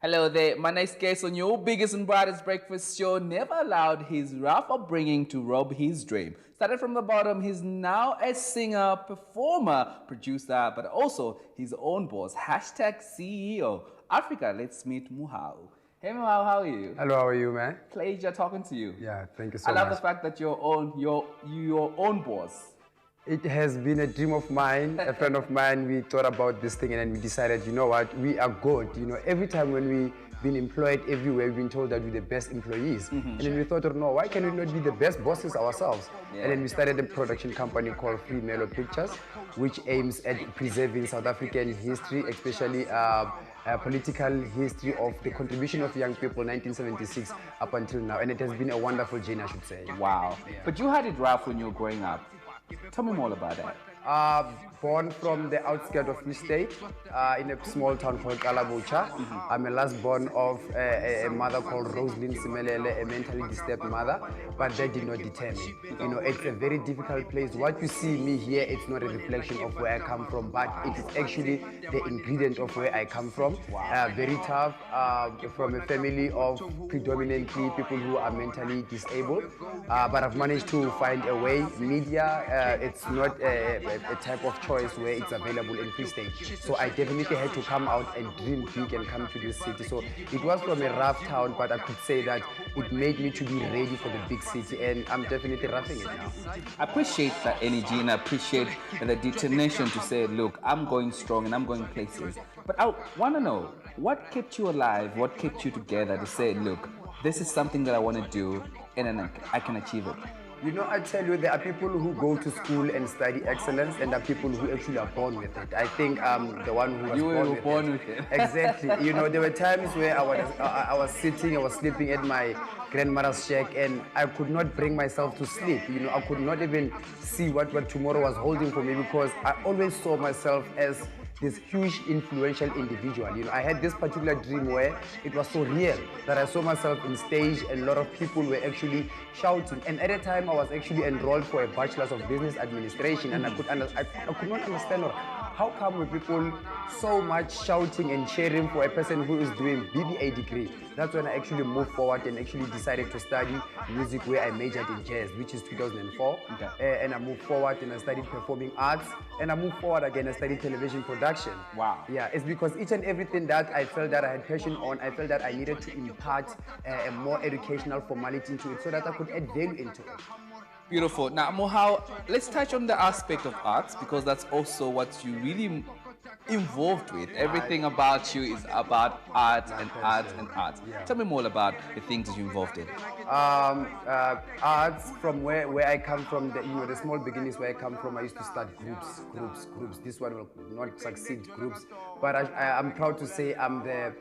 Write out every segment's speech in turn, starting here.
Hello there, my next guest on your biggest and brightest breakfast show never allowed his rough upbringing to rob his dream. Started from the bottom, he's now a singer, performer, producer, but also his own boss. Hashtag CEO. Africa, let's meet Mohau. Hey Mohau, how are you? Hello, how are you, man? Pleasure talking to you. Yeah, thank you so I much. love the fact that you're your own boss. It has been a dream of mine, a friend of mine. We thought about this thing and then we decided, you know what, we are good. You know, every time when we've been employed everywhere, we've been told that we're the best employees. And then we thought, no, why can we not be the best bosses ourselves? Yeah. And then we started a production company called FreeMeloe Pictures, which aims at preserving South African history, especially political history of the contribution of young people 1976 up until now. And it has been a wonderful journey, I should say. Wow. Yeah. But you had it rough when you were growing up. Tell me more about that. Born from the outskirts of Free State in a small town called Kalabucha. I'm a last born of a mother called Rosalind Simelele, a mentally disturbed mother, but that did not deter me. You know, it's a very difficult place. What you see me here, it's not a reflection of where I come from, but it is actually the ingredient of where I come from. Wow. Very tough, from a family of predominantly people who are mentally disabled, but I've managed to find a way. Media, it's not a type of choice where it's available in Free State. So I definitely had to come out and dream big and come to this city. So it was from a rough town, but I could say that it made me to be ready for the big city, and I'm definitely roughing it now. I appreciate that energy and I appreciate the determination to say, look, I'm going strong and I'm going places. But I want to know, what kept you alive? What kept you together to say, look, this is something that I want to do and then I can achieve it? You know, I tell you, there are people who go to school and study excellence, and there are people who actually are born with it. I think I'm the one who was born with it. Exactly. You know, there were times where I was sitting, I was sleeping at my grandmother's shack, and I could not bring myself to sleep. You know, I could not even see what tomorrow was holding for me, because I always saw myself as this huge influential individual. You know, I had this particular dream where it was so real that I saw myself in stage and a lot of people were actually shouting. And at the time I was actually enrolled for a Bachelor's of Business Administration, and I could not understand how come with people so much shouting and cheering for a person who is doing BBA degree. That's when I actually moved forward and actually decided to study music, where I majored in jazz, which is 2004. Okay. And I moved forward and I studied performing arts, and I moved forward again, I studied television production. Wow. Yeah, it's because each and everything that I felt that I had passion on, I felt that I needed to impart a more educational formality into it so that I could add value into it. Beautiful. Now, Mohau, let's touch on the aspect of arts, because that's also what you really involved with. Everything about you is about art and art and art. Yeah. Tell me more about the things that you're involved in. Arts, from where I come from, the small beginnings where I come from, I used to start groups. This one will not succeed, groups, but I'm proud to say I'm the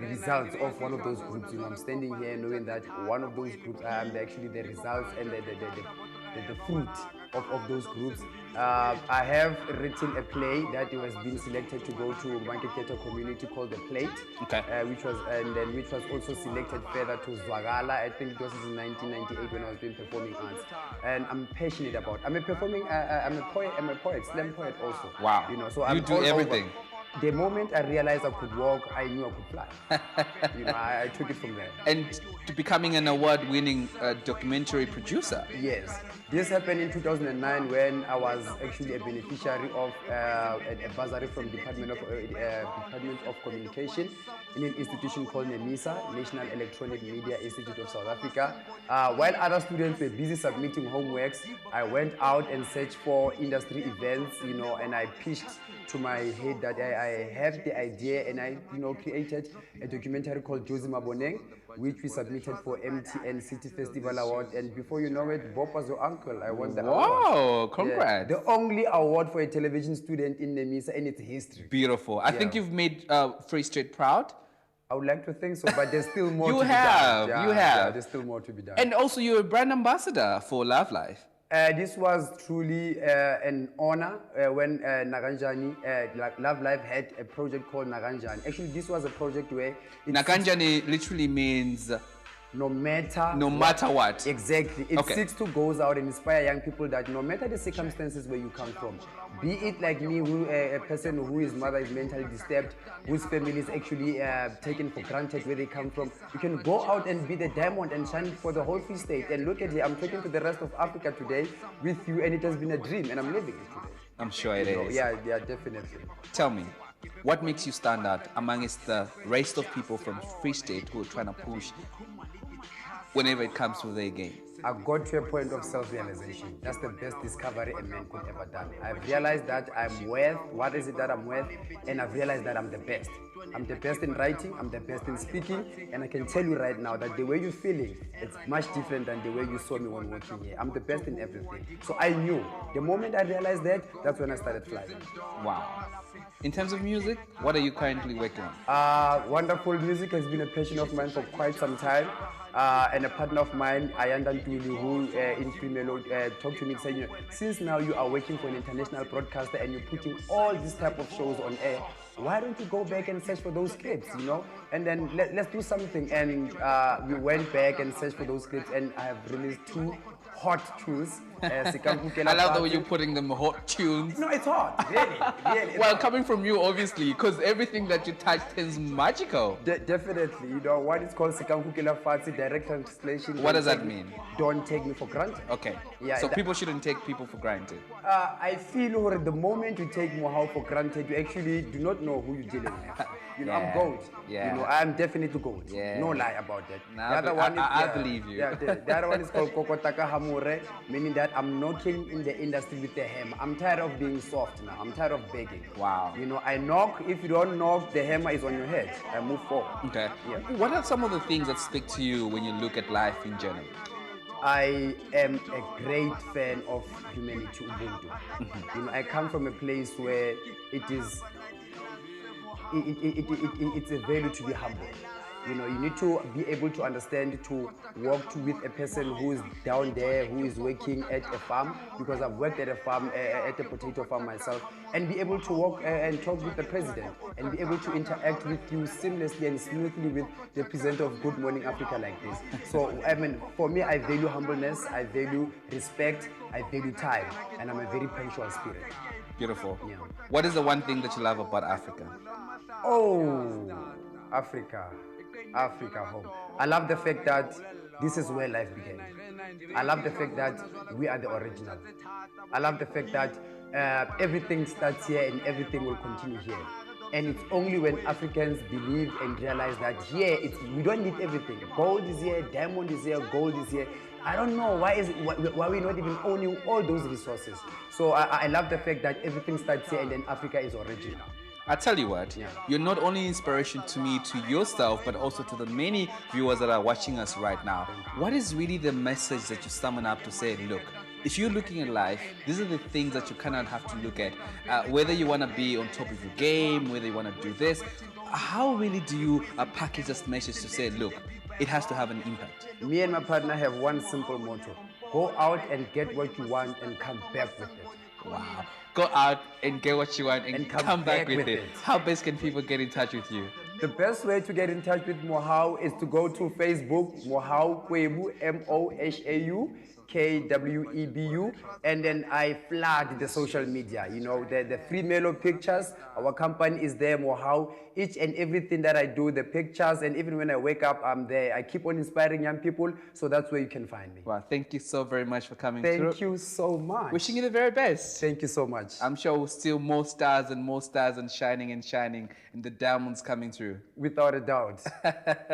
results of one of those groups. You know, I'm standing here knowing that one of those groups, I'm actually the results and the fruit of those groups. I have written a play that has been selected to go to Market Theatre community called The Plate, okay. which was also selected further to Zwagala. I think it was in 1998 when I was doing performing arts, and I'm passionate about. I'm a poet, slam poet also. Wow! You know, so you do everything. Over. The moment I realized I could walk, I knew I could fly. You know, I took it from there. And to becoming an award-winning documentary producer. Yes. This happened in 2009 when I was actually a beneficiary of a bursary from Department of Communication in an institution called NEMISA, National Electronic Media Institute of South Africa. While other students were busy submitting homeworks, I went out and searched for industry events, you know, and I pitched to my head that I have the idea, and I, you know, created a documentary called Josie Maboneng, which we submitted for MTN City Festival Award, and before you know it, Bob was your uncle. I won the award. Wow, congrats. Yeah, the only award for a television student in NEMISA in its history. Beautiful. I think you've made Free State proud. I would like to think so, but there's still more to be done. You have. Yeah, there's still more to be done. And also you're a brand ambassador for Love Life. This was truly an honor when Naganjani, Love Life had a project called Naganjani. Actually, this was a project where... Naganjani literally means... No matter what. Exactly. It seeks to go out and inspire young people that no matter the circumstances where you come from, Be it like me, who a person whose mother is mentally disturbed, whose family is actually taken for granted where they come from. You can go out and be the diamond and shine for the whole Free State. And look at it, I'm talking to the rest of Africa today with you, and it has been a dream, and I'm living it today. I'm sure it is. Yeah, definitely. Tell me, what makes you stand out amongst the rest of people from Free State who are trying to push whenever it comes to their game? I got to a point of self-realization. That's the best discovery a man could ever done. I've realized that I'm worth, what is it that I'm worth, and I've realized that I'm the best. I'm the best in writing, I'm the best in speaking, and I can tell you right now that the way you're feeling, it's much different than the way you saw me when working here. I'm the best in everything. So I knew. The moment I realized that, that's when I started flying. Wow. In terms of music, what are you currently working on? Wonderful music has been a passion of mine for quite some time. And a partner of mine, Ayanda Ntuli, who in FreeMeloe talked to me and said, you know, since now you are working for an international broadcaster and you're putting all these type of shows on air, why don't you go back and search for those scripts, you know? And then let's do something. And we went back and searched for those scripts, and I have released 2 hot tunes. I love the way you're putting them hot tunes. No, it's hot, really. Well, coming from you, obviously, because everything that you touch is magical. Definitely, you know, what is called Sikankukela Fatsi, direct translation. What does that mean? Don't take me for granted. Okay, yeah, so people shouldn't take people for granted. I feel the moment you take Mohau for granted, you actually do not know who you're dealing with. You know, I'm gold. Yeah. You know, I'm definitely gold. Yeah. No lie about that. Nah, the other one is, I believe you. Yeah, the other one is called Kokota Hamure, meaning that I'm knocking in the industry with the hammer. I'm tired of being soft now. I'm tired of begging. Wow. You know, I knock. If you don't knock, the hammer is on your head. I move forward. Okay. Yeah. What are some of the things that stick to you when you look at life in general? I am a great fan of humanity, Ubuntu. You know, I come from a place where it is. It's a value to be humble. You know, you need to be able to understand, to work with a person who is down there, who is working at a farm, because I've worked at a farm, at a potato farm myself, and be able to walk and talk with the president, and be able to interact with you seamlessly and smoothly with the presenter of Good Morning Africa like this. So, I mean, for me, I value humbleness, I value respect, I value time, and I'm a very punctual spirit. Beautiful. Yeah. What is the one thing that you love about Africa? Oh, Africa home. I love the fact that this is where life began. I love the fact that we are the original. I love the fact that everything starts here and everything will continue here. And it's only when Africans believe and realize that here, we don't need everything. Gold is here, diamond is here, gold is here. I don't know why we're not even owning all those resources. So I love the fact that everything starts here and then Africa is original. I tell you what, you're not only inspiration to me, to yourself, but also to the many viewers that are watching us right now. What is really the message that you summon up to say, look, if you're looking at life, these are the things that you kind of have to look at. Whether you want to be on top of your game, whether you want to do this, how really do you package this message to say, look, it has to have an impact? Me and my partner have one simple motto. Go out and get what you want and come back with it. Wow. Go out and get what you want and come back with it. How best can people get in touch with you? The best way to get in touch with Mohau is to go to Facebook, Mohau Kwebu, Mohau Kwebu, and then I flood the social media. You know, the FreeMeloe pictures, our company is there, Mohau. Each and everything that I do, the pictures, and even when I wake up, I'm there. I keep on inspiring young people, so that's where you can find me. Wow, thank you so very much for coming through. Thank you so much. Wishing you the very best. Thank you so much. I'm sure we'll still more stars and shining, and the diamonds coming through. Without a doubt.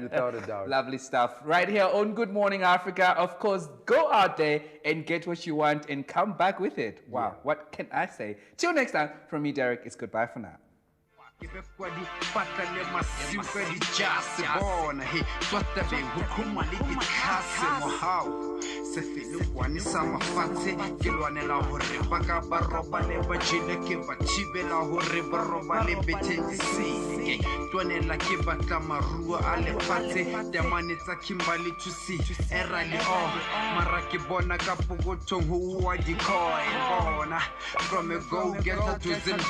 Without a doubt. Lovely stuff. Right here on Good Morning Africa. Of course, go out there and get what you want and come back with it. Wow, what can I say? Till next time, from me, Derek, it's goodbye for now. Se fele one sa mafatshe ke lwanela hore ba ka ba roba le ba jile ke ba thibela hore ba roba le bethenisi ke twanela ke batla maruo a lefatshe temane tsa Kimberley to see era le mara ke bona ka pokotong ho wa di coin bona from a go getter to $10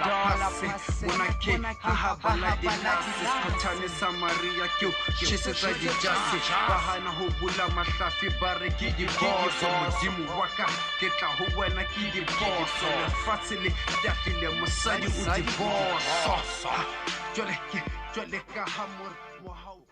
pass bona ke ha bala dinase Skotane sa Maria ke o tjhesetsa dijase ba hana ho bula mahlafi ba re ke diboso modimo wa ka ke tla ho wena ke diboso lefatshe le tatile mosadi o diboso jole ka ha Mohau